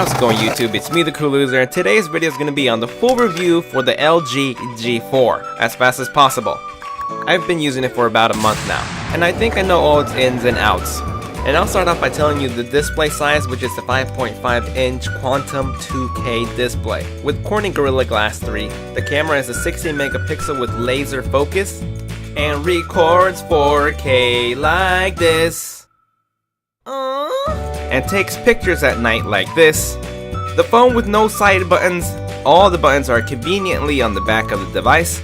How's it going, YouTube? It's me, the Cool Loser, and today's video is going to be on the full review for the LG G4 as fast as possible. I've been using it for about a month now, and I think I know all its ins and outs. And I'll start off by telling you the display size, which is the 5.5-inch Quantum 2K display. With Corning Gorilla Glass 3, the camera is a 16 megapixel with laser focus, and records 4K like this. And takes pictures at night like this. The phone with no side buttons, all the buttons are conveniently on the back of the device.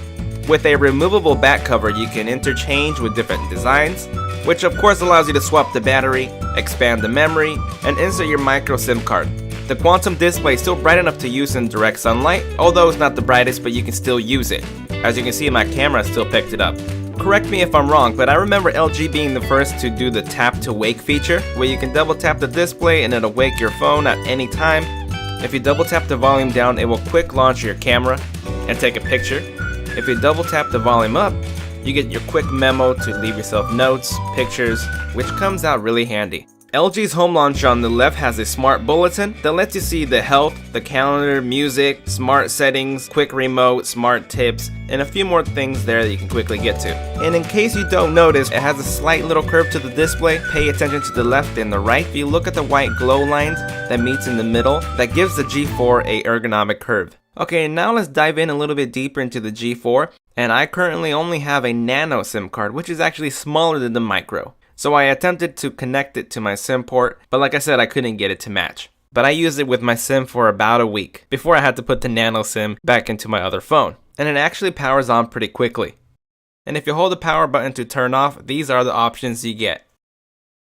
With a removable back cover you can interchange with different designs, which of course allows you to swap the battery, expand the memory, and insert your micro SIM card. The Quantum display is still bright enough to use in direct sunlight, although it's not the brightest, but you can still use it. As you can see, my camera still picked it up. Correct me if I'm wrong, but I remember LG being the first to do the tap to wake feature, where you can double tap the display and it'll wake your phone at any time. If you double tap the volume down, it will quick launch your camera and take a picture. If you double tap the volume up, you get your quick memo to leave yourself notes, pictures, which comes out really handy. LG's home launcher on the left has a smart bulletin that lets you see the health, the calendar, music, smart settings, quick remote, smart tips, and a few more things there that you can quickly get to. And in case you don't notice, it has a slight little curve to the display. Pay attention to the left and the right. If you look at the white glow lines that meets in the middle, that gives the G4 a ergonomic curve. Okay, now let's dive in a little bit deeper into the G4, and I currently only have a nano SIM card, which is actually smaller than the micro. So I attempted to connect it to my SIM port, but like I said, I couldn't get it to match. But I used it with my SIM for about a week before I had to put the nano SIM back into my other phone. And it actually powers on pretty quickly. And if you hold the power button to turn off, these are the options you get.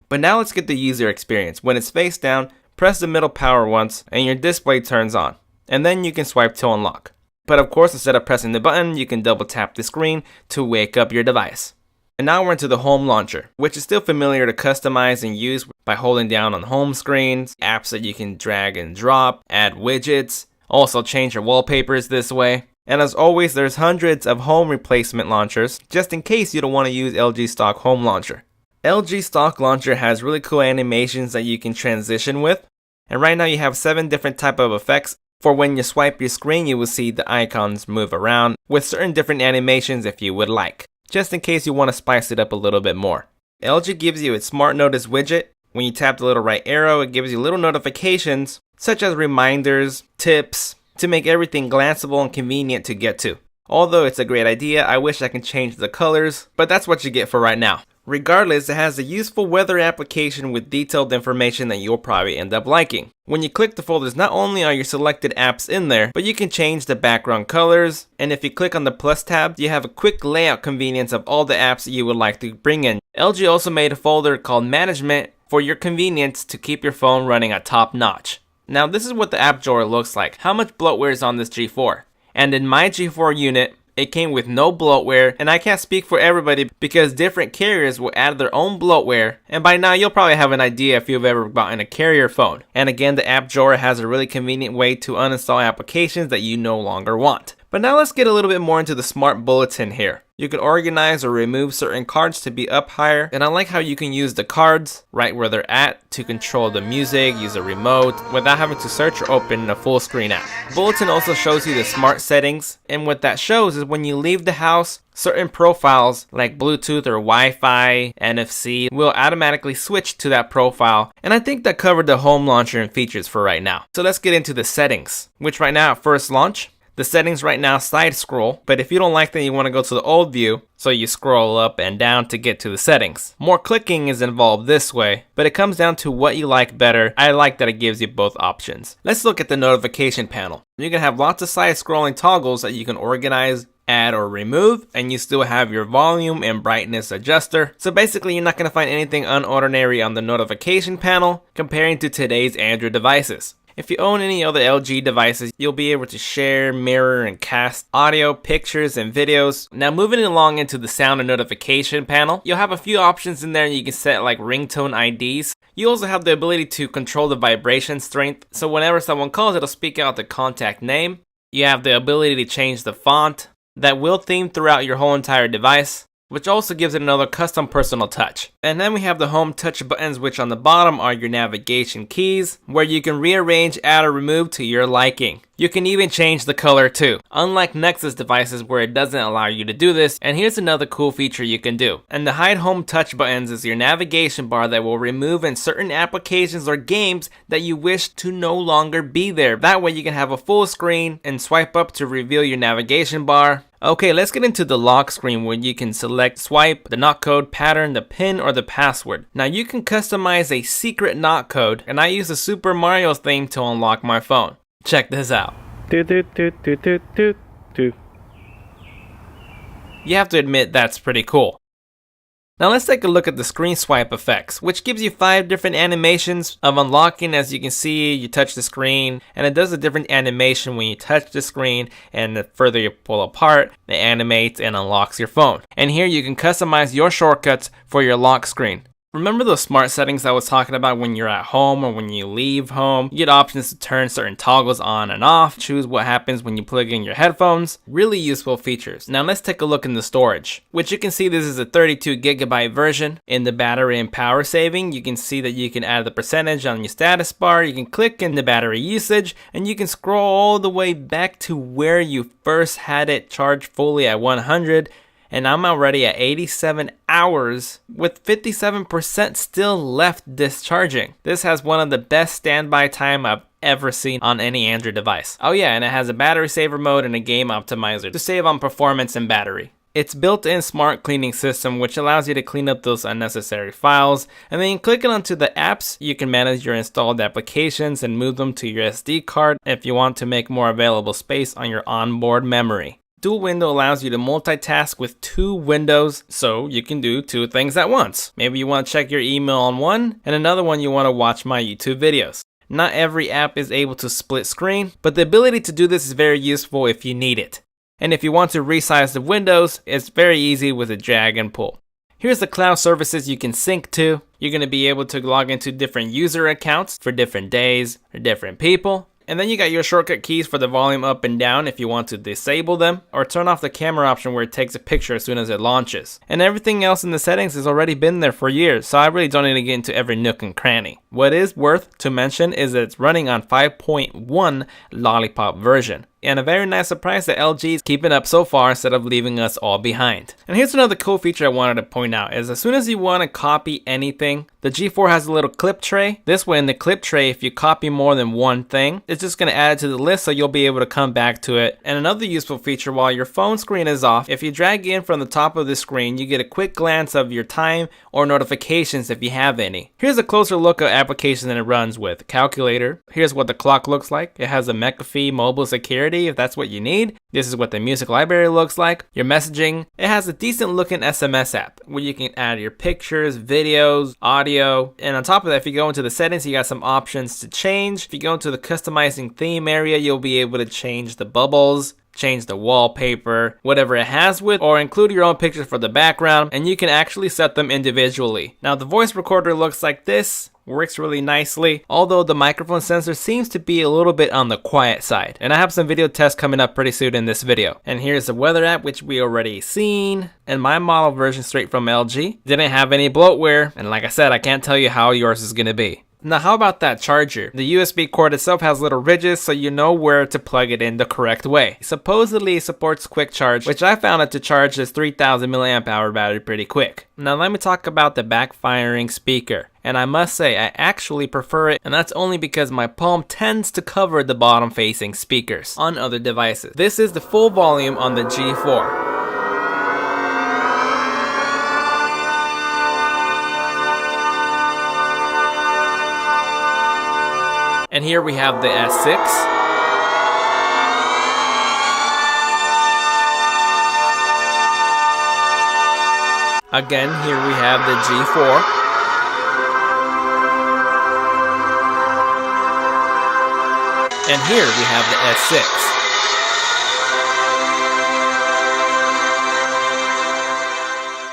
But now let's get the user experience. When it's face down, press the middle power once and your display turns on. And then you can swipe to unlock. But of course, instead of pressing the button, you can double tap the screen to wake up your device. And now we're into the home launcher, which is still familiar to customize and use by holding down on home screens, apps that you can drag and drop, add widgets, also change your wallpapers this way. And as always, there's hundreds of home replacement launchers, just in case you don't want to use LG stock home launcher. LG stock launcher has really cool animations that you can transition with. And right now you have 7 different type of effects. For when you swipe your screen, you will see the icons move around with certain different animations if you would like, just in case you want to spice it up a little bit more. LG gives you its Smart Notice widget. When you tap the little right arrow, it gives you little notifications, such as reminders, tips, to make everything glanceable and convenient to get to. Although it's a great idea, I wish I could change the colors, but that's what you get for right now. Regardless, it has a useful weather application with detailed information that you'll probably end up liking. When you click the folders, not only are your selected apps in there, but you can change the background colors. And if you click on the plus tab, you have a quick layout convenience of all the apps that you would like to bring in. LG also made a folder called Management for your convenience to keep your phone running at top notch. Now this is what the app drawer looks like. How much bloatware is on this G4? And in my G4 unit, it came with no bloatware, and I can't speak for everybody because different carriers will add their own bloatware, and by now you'll probably have an idea if you've ever bought a carrier phone. And again, the app drawer has a really convenient way to uninstall applications that you no longer want. But now let's get a little bit more into the smart bulletin here. You can organize or remove certain cards to be up higher, and I like how you can use the cards right where they're at to control the music, use a remote, without having to search or open a full screen app. Bulletin also shows you the smart settings, and what that shows is when you leave the house, certain profiles like Bluetooth or Wi-Fi, NFC will automatically switch to that profile, and I think that covered the home launcher and features for right now. So let's get into the settings, which right now at first launch, the settings right now side scroll, but if you don't like that, you want to go to the old view, so you scroll up and down to get to the settings. More clicking is involved this way, but it comes down to what you like better. I like that it gives you both options. Let's look at the notification panel. You can have lots of side scrolling toggles that you can organize, add or remove, and you still have your volume and brightness adjuster. So basically you're not going to find anything unordinary on the notification panel comparing to today's Android devices. If you own any other LG devices, you'll be able to share, mirror, and cast audio, pictures, and videos. Now moving along into the sound and notification panel, you'll have a few options in there you can set like ringtone IDs. You also have the ability to control the vibration strength, so whenever someone calls, it'll speak out the contact name. You have the ability to change the font that will theme throughout your whole entire device. which also gives it another custom personal touch. And then we have the home touch buttons, which on the bottom are your navigation keys, where you can rearrange, add or remove to your liking. You can even change the color too, unlike Nexus devices where it doesn't allow you to do this. And here's another cool feature you can do. And the hide home touch buttons is your navigation bar that will remove in certain applications or games that you wish to no longer be there. That way you can have a full screen and swipe up to reveal your navigation bar. Okay, let's get into the lock screen where you can select swipe, the knock code, pattern, the pin, or the password. Now you can customize a secret knock code, and I use the Super Mario theme to unlock my phone. Check this out. You have to admit that's pretty cool. Now let's take a look at the screen swipe effects, which gives you 5 different animations of unlocking. As you can see, you touch the screen and it does a different animation when you touch the screen, and the further you pull apart, it animates and unlocks your phone. And here you can customize your shortcuts for your lock screen. Remember those smart settings I was talking about when you're at home or when you leave home? You get options to turn certain toggles on and off, choose what happens when you plug in your headphones. Really useful features. Now let's take a look in the storage, which you can see this is a 32GB version. In the battery and power saving, you can see that you can add the percentage on your status bar, you can click in the battery usage, and you can scroll all the way back to where you first had it charged fully at 100. And I'm already at 87 hours with 57% still left discharging. This has one of the best standby time I've ever seen on any Android device. Oh yeah, and it has a battery saver mode and a game optimizer to save on performance and battery. It's built-in smart cleaning system, which allows you to clean up those unnecessary files. And then clicking onto the apps, you can manage your installed applications and move them to your SD card if you want to make more available space on your onboard memory. Dual window allows you to multitask with 2 windows, so you can do 2 things at once. Maybe you want to check your email on one, and another one you want to watch my YouTube videos. Not every app is able to split screen, but the ability to do this is very useful if you need it. And if you want to resize the windows, it's very easy with a drag and pull. Here's the cloud services you can sync to. You're going to be able to log into different user accounts for different days or different people. And then you got your shortcut keys for the volume up and down if you want to disable them, or turn off the camera option where it takes a picture as soon as it launches. And everything else in the settings has already been there for years, so I really don't need to get into every nook and cranny. What is worth to mention is that it's running on 5.1 Lollipop version. And a very nice surprise that LG is keeping up so far instead of leaving us all behind. And here's another cool feature I wanted to point out is as soon as you want to copy anything, the G4 has a little clip tray. This way in the clip tray, if you copy more than one thing, it's just going to add it to the list so you'll be able to come back to it. And another useful feature while your phone screen is off, if you drag in from the top of the screen, you get a quick glance of your time or notifications if you have any. Here's a closer look at applications that it runs with. Calculator. Here's what the clock looks like. It has a McAfee mobile security if that's what you need. This is what the music library looks like. Your messaging. It has a decent looking SMS app where you can add your pictures, videos, audio. And on top of that, if you go into the settings, you got some options to change. If you go into the customizing theme area, you'll be able to change the bubbles, change the wallpaper, whatever it has with, or include your own pictures for the background, and you can actually set them individually. Now the voice recorder looks like this. Works really nicely, although the microphone sensor seems to be a little bit on the quiet side. And I have some video tests coming up pretty soon in this video. And here's the weather app, which we already seen. And my model version straight from LG didn't have any bloatware. And like I said, I can't tell you how yours is gonna be. Now how about that charger? The USB cord itself has little ridges so you know where to plug it in the correct way. Supposedly it supports quick charge, which I found it to charge this 3000 mAh battery pretty quick. Now let me talk about the backfiring speaker. And I must say I actually prefer it, and that's only because my palm tends to cover the bottom facing speakers on other devices. This is the full volume on the G4. And here we have the S6. Again, here we have the G4. And here we have the S6.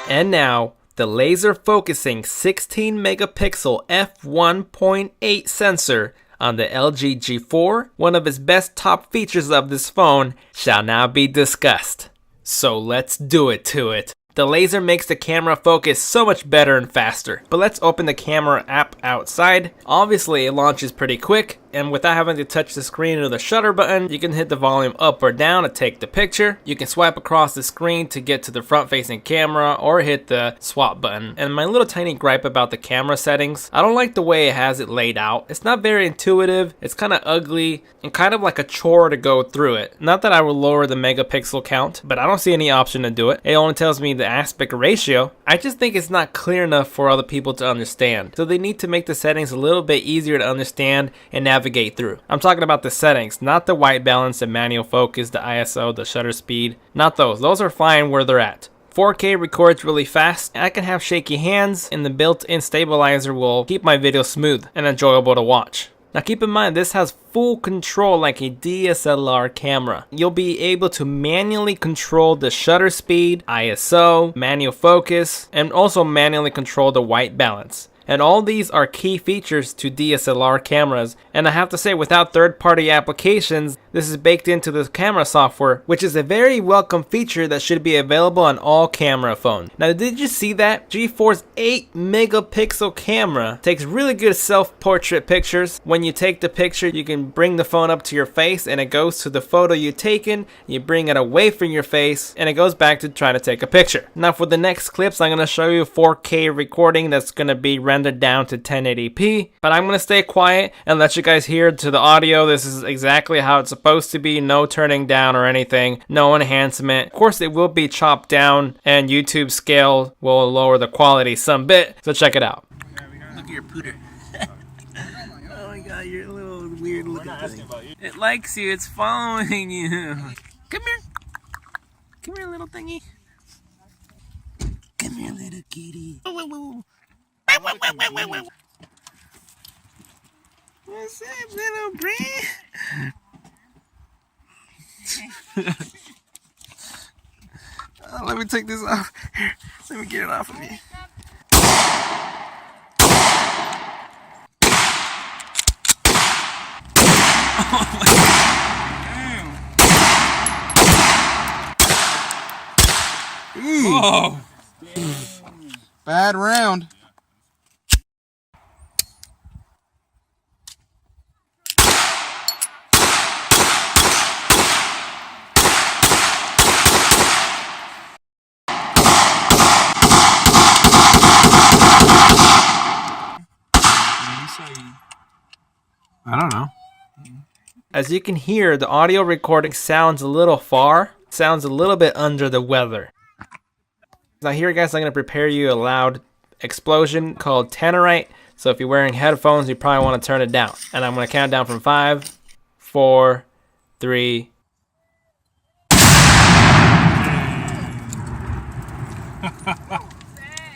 And now, the laser focusing 16 megapixel f1.8 sensor on the LG G4, one of its best top features of this phone, shall now be discussed. So let's do it to it. The laser makes the camera focus so much better and faster. But let's open the camera app outside. Obviously, it launches pretty quick, and without having to touch the screen or the shutter button, you can hit the volume up or down to take the picture. You can swipe across the screen to get to the front-facing camera or hit the swap button. And my little tiny gripe about the camera settings, I don't like the way it has it laid out. It's not very intuitive, it's kind of ugly, and kind of like a chore to go through it. Not that I will lower the megapixel count, but I don't see any option to do it. It only tells me the aspect ratio. I just think it's not clear enough for other people to understand. So they need to make the settings a little bit easier to understand and navigate through. I'm talking about the settings, not the white balance, the manual focus, the ISO, the shutter speed. Not those. Those are fine where they're at. 4K records really fast. I can have shaky hands, and the built-in stabilizer will keep my video smooth and enjoyable to watch. Now keep in mind, this has full control like a DSLR camera. You'll be able to manually control the shutter speed, ISO, manual focus, and also manually control the white balance. And all these are key features to DSLR cameras, and I have to say, without third-party applications, this is baked into the camera software, which is a very welcome feature that should be available on all camera phones. Now, did you see that? G4's 8 megapixel camera takes really good self-portrait pictures. When you take the picture, you can bring the phone up to your face and it goes to the photo you've taken, you bring it away from your face, and it goes back to try to take a picture. Now for the next clips, I'm going to show you 4K recording that's going to be rendered down to 1080p, but I'm going to stay quiet and let you guys hear to the audio. This is exactly how it's supposed to be, no turning down or anything, no enhancement. Of course it will be chopped down and YouTube scale will lower the quality some bit, so check it out. Look at your pooter. Oh my god, you're a little weird looking thing. It likes you, it's following you. Come here. Come here, little thingy. Come here, little kitty. What's up, little Bree? Oh, let me take this off. Here, let me get it off of you. Oh my God. Whoa. Bad round. I don't know. As you can hear, the audio recording sounds a little far, sounds a little bit under the weather. Now here guys, I'm going to prepare you a loud explosion called Tannerite. So if you're wearing headphones, you probably want to turn it down. And I'm going to count down from 5, 4, 3.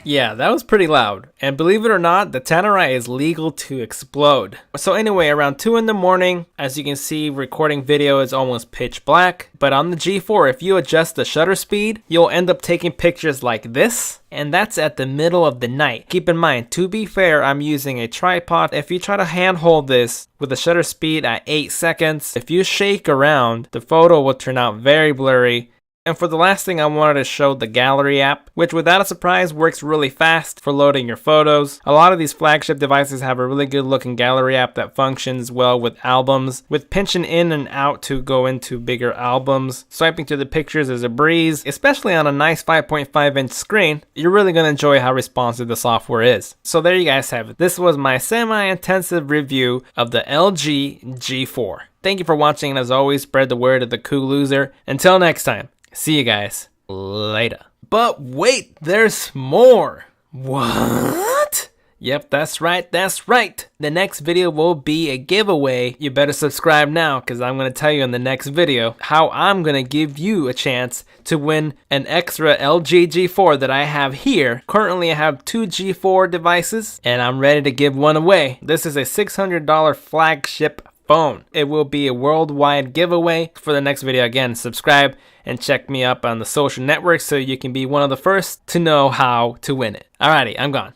Yeah, that was pretty loud. And believe it or not, the Tannerite is legal to explode. So anyway, around 2 in the morning, as you can see, recording video is almost pitch black. But on the G4, if you adjust the shutter speed, you'll end up taking pictures like this. And that's at the middle of the night. Keep in mind, to be fair, I'm using a tripod. If you try to handhold this with the shutter speed at 8 seconds, if you shake around, the photo will turn out very blurry. And for the last thing, I wanted to show the gallery app, which without a surprise works really fast for loading your photos. A lot of these flagship devices have a really good looking gallery app that functions well with albums, with pinching in and out to go into bigger albums. Swiping through the pictures is a breeze, especially on a nice 5.5 inch screen. You're really going to enjoy how responsive the software is. So there you guys have it. This was my semi-intensive review of the LG G4. Thank you for watching, and as always, spread the word of the cool loser. Until next time. See you guys later. But wait, there's more. What? Yep, that's right, that's right. The next video will be a giveaway. You better subscribe now, because I'm going to tell you in the next video how I'm going to give you a chance to win an extra LG G4 that I have here. Currently I have 2 G4 devices and I'm ready to give one away. This is a $600 flagship phone. It will be a worldwide giveaway. For the next video, again, subscribe and check me up on the social networks so you can be one of the first to know how to win it. Alrighty, I'm gone.